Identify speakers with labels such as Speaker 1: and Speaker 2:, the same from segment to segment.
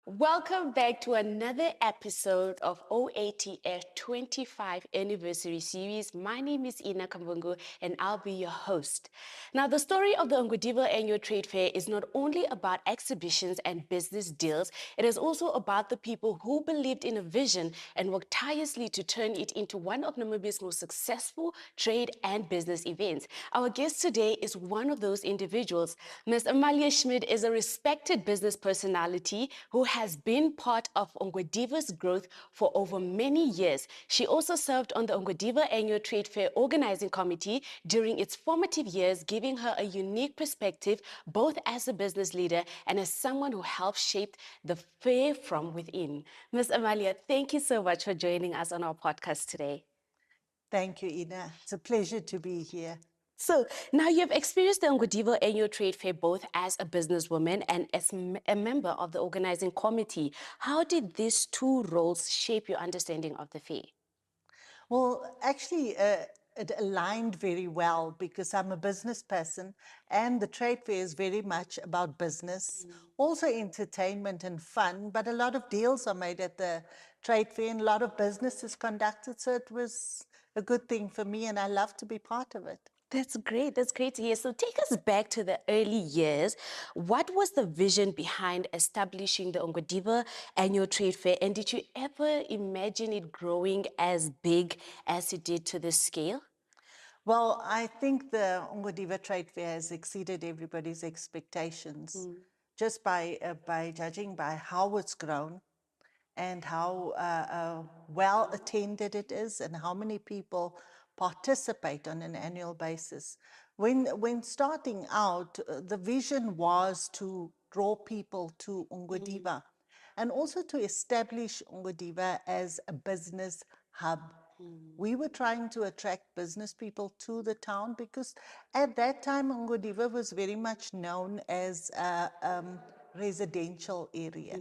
Speaker 1: Welcome back to another episode of OATF 25 Anniversary Series. My name is Ina Kambungu and I'll be your host. Now, the story of the Ongwediva Annual Trade Fair is not only about exhibitions and business deals, it is also about the people who believed in a vision and worked tirelessly to turn it into one of Namibia's most successful trade and business events. Our guest today is one of those individuals. Ms. Amalia Schmidt is a respected business personality who has been part of Ongwediva's growth for over many years. She also served on the Ongwediva Annual Trade Fair Organizing Committee during its formative years, giving her a unique perspective both as a business leader and as someone who helped shape the fair from within. Ms. Amalia, thank you so much for joining us on our podcast today.
Speaker 2: Thank you, Ina. It's a pleasure to be here.
Speaker 1: So now you've experienced the Ongwediva Annual Trade Fair both as a businesswoman and as a member of the organizing committee. How did these two roles shape your understanding of the fair?
Speaker 2: Well, actually, it aligned very well because I'm a business person and the trade fair is very much about business, also entertainment and fun, but a lot of deals are made at the trade fair and a lot of business is conducted. So it was a good thing for me and I love to be part of it.
Speaker 1: That's great. That's great to hear. So take us back to the early years. What was the vision behind establishing the Ongwediva Annual Trade Fair? And did you ever imagine it growing as big as it did to this scale?
Speaker 2: Well, I think the Ongwediva Trade Fair has exceeded everybody's expectations just by judging by how it's grown and how well attended it is and how many people participate on an annual basis. When starting out, the vision was to draw people to Ongwediva and also to establish Ongwediva as a business hub. We were trying to attract business people to the town because at that time Ongwediva was very much known as a residential area.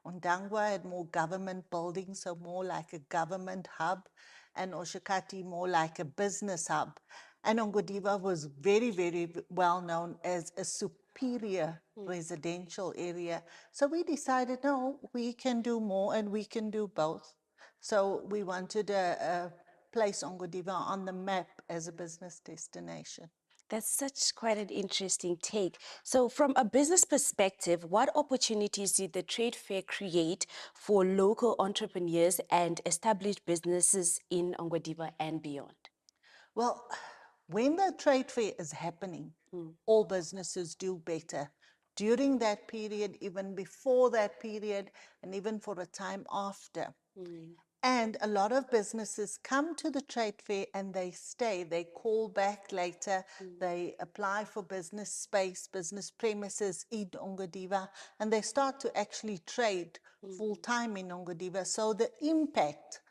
Speaker 2: Ondangwa had more government buildings, so more like a government hub, and Oshakati more like a business hub. And Ongwediva was very, very well known as a superior residential area. So we decided, no, we can do more and we can do both. So we wanted to place Ongwediva on the map as a business destination.
Speaker 1: That's such quite an interesting take. So from a business perspective, what opportunities did the trade fair create for local entrepreneurs and established businesses in Ongwediva and beyond?
Speaker 2: Well, when the trade fair is happening, all businesses do better. During that period, even before that period, and even for a time after. And a lot of businesses come to the trade fair and they stay. They call back later. They apply for business space, business premises in Ongwediva, and they start to actually trade full time in Ongwediva. So the impact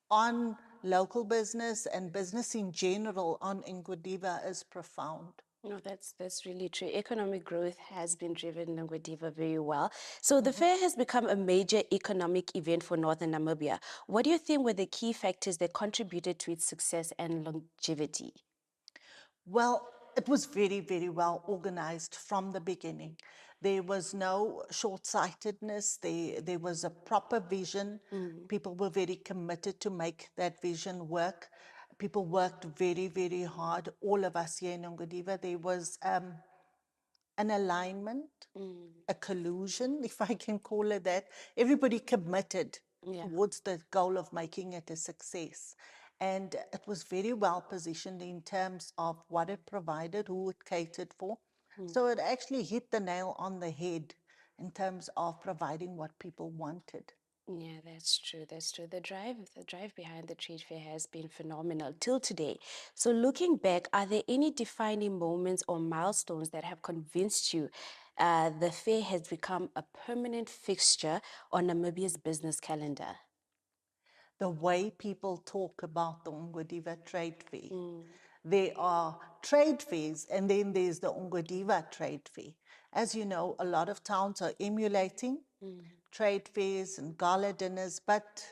Speaker 2: on local business and business in general on Ongwediva is profound.
Speaker 1: No, that's really true. Economic growth has been driven in Ongwediva very well. So the fair has become a major economic event for Northern Namibia. What do you think were the key factors that contributed to its success and longevity?
Speaker 2: Well, it was very, very well organized from the beginning. There was no short-sightedness. There was a proper vision. People were very committed to make that vision work. People worked very, very hard. All of us here in Ongwediva, there was an alignment, a collusion, if I can call it that. Everybody committed towards the goal of making it a success. And it was very well positioned in terms of what it provided, who it catered for. So it actually hit the nail on the head in terms of providing what people wanted.
Speaker 1: Yeah, that's true. That's true. The drive behind the trade fair has been phenomenal till today. So looking back, are there any defining moments or milestones that have convinced you the fair has become a permanent fixture on Namibia's business calendar?
Speaker 2: The way people talk about the Ongwediva trade fair. There are trade fairs and then there's the Ongwediva trade fair. As you know, a lot of towns are emulating trade fairs and gala dinners, but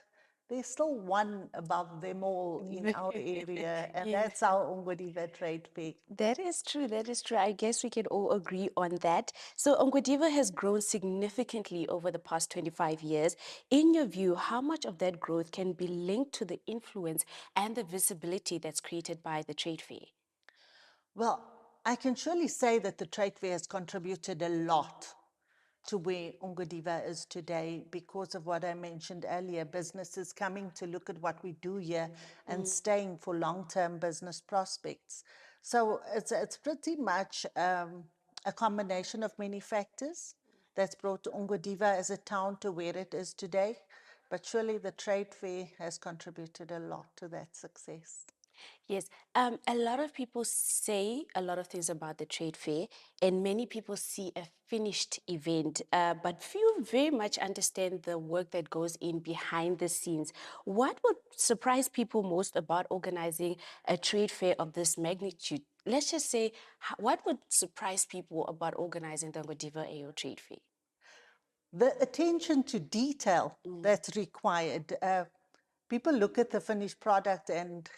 Speaker 2: there's still one above them all in our area, and
Speaker 1: Yeah.
Speaker 2: that's our Ongwediva Trade Fair.
Speaker 1: That is true. That is true. I guess we can all agree on that. So Ongwediva has grown significantly over the past 25 years. In your view, how much of that growth can be linked to the influence and the visibility that's created by the trade fair?
Speaker 2: Well, I can surely say that the trade fair has contributed a lot to where Ongwediva is today because of what I mentioned earlier, businesses coming to look at what we do here and staying for long-term business prospects. So it's pretty much a combination of many factors that's brought Ongwediva as a town to where it is today. But surely the trade fair has contributed a lot to that success.
Speaker 1: Yes, a lot of people say a lot of things about the trade fair, and many people see a finished event, but few very much understand the work that goes in behind the scenes. What would surprise people most about organizing a trade fair of this magnitude? Let's just say, what would surprise people about organizing the Ongwediva AO trade fair?
Speaker 2: The attention to detail that's required. People look at the finished product and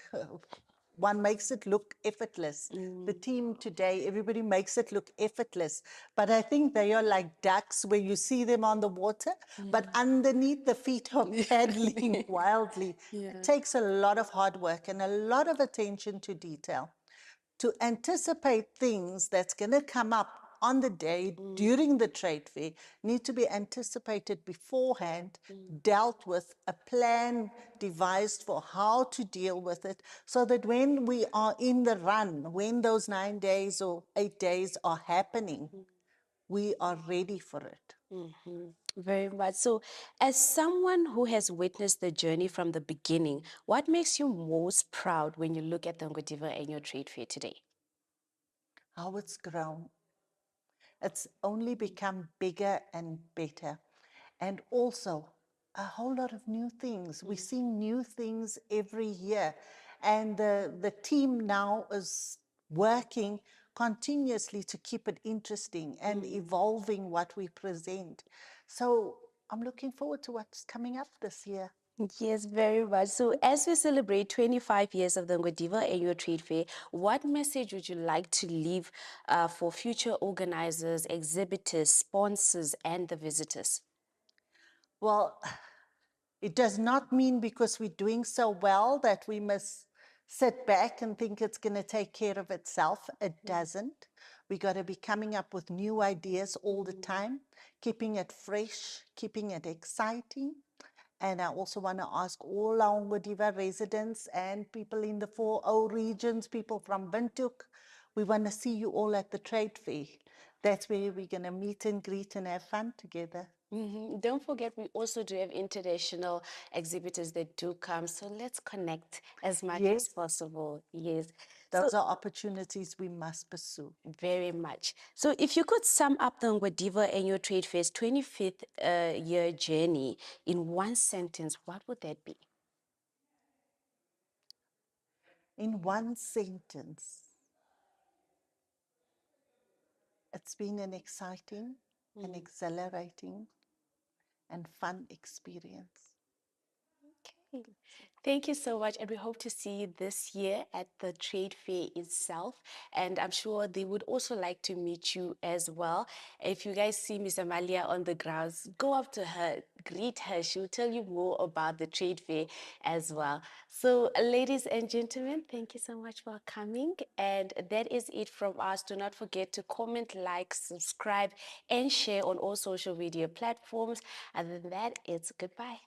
Speaker 2: one makes it look effortless. The team today, everybody makes it look effortless. But I think they are like ducks where you see them on the water, but underneath the feet are paddling wildly. It takes a lot of hard work and a lot of attention to detail to anticipate things that's going to come up on the day during the trade fair need to be anticipated beforehand, dealt with, a plan devised for how to deal with it, so that when we are in the run, when those 9 days or 8 days are happening, we are ready for it.
Speaker 1: Very much. So, as someone who has witnessed the journey from the beginning, what makes you most proud when you look at the Ongwediva annual trade fair today?
Speaker 2: How it's grown. It's only become bigger and better. And also, a whole lot of new things. We see new things every year. And the team now is working continuously to keep it interesting and evolving what we present. So I'm looking forward to what's coming up this year.
Speaker 1: Yes, very much. So, as we celebrate 25 years of the Ongwediva annual trade fair, what message would you like to leave for future organizers, exhibitors, sponsors, and the visitors?
Speaker 2: Well, it does not mean because we're doing so well that we must sit back and think it's going to take care of itself. It doesn't. We got to be coming up with new ideas all the time, keeping it fresh, keeping it exciting. And I also want to ask all our Ongwediva residents and people in the 4O regions, people from Windhoek, we want to see you all at the trade fair. That's where we're going to meet and greet and have fun together.
Speaker 1: Don't forget, we also do have international exhibitors that do come. So let's connect as much as
Speaker 2: Yes,
Speaker 1: possible. Yes. So
Speaker 2: those are opportunities we must pursue.
Speaker 1: very much. So if you could sum up the Ongwediva Annual Trade Fair's 25th year journey in one sentence, what would that be?
Speaker 2: In one sentence, it's been an exciting, an exhilarating, and fun experience.
Speaker 1: Okay. Thank you so much, and we hope to see you this year at the trade fair itself. And I'm sure they would also like to meet you as well. If you guys see Miss Amalia on the grounds, go up to her, greet her. She'll tell you more about the trade fair as well. So, ladies and gentlemen, thank you so much for coming. And that is it from us. Do not forget to comment, like, subscribe, and share on all social media platforms. Other than that, it's goodbye.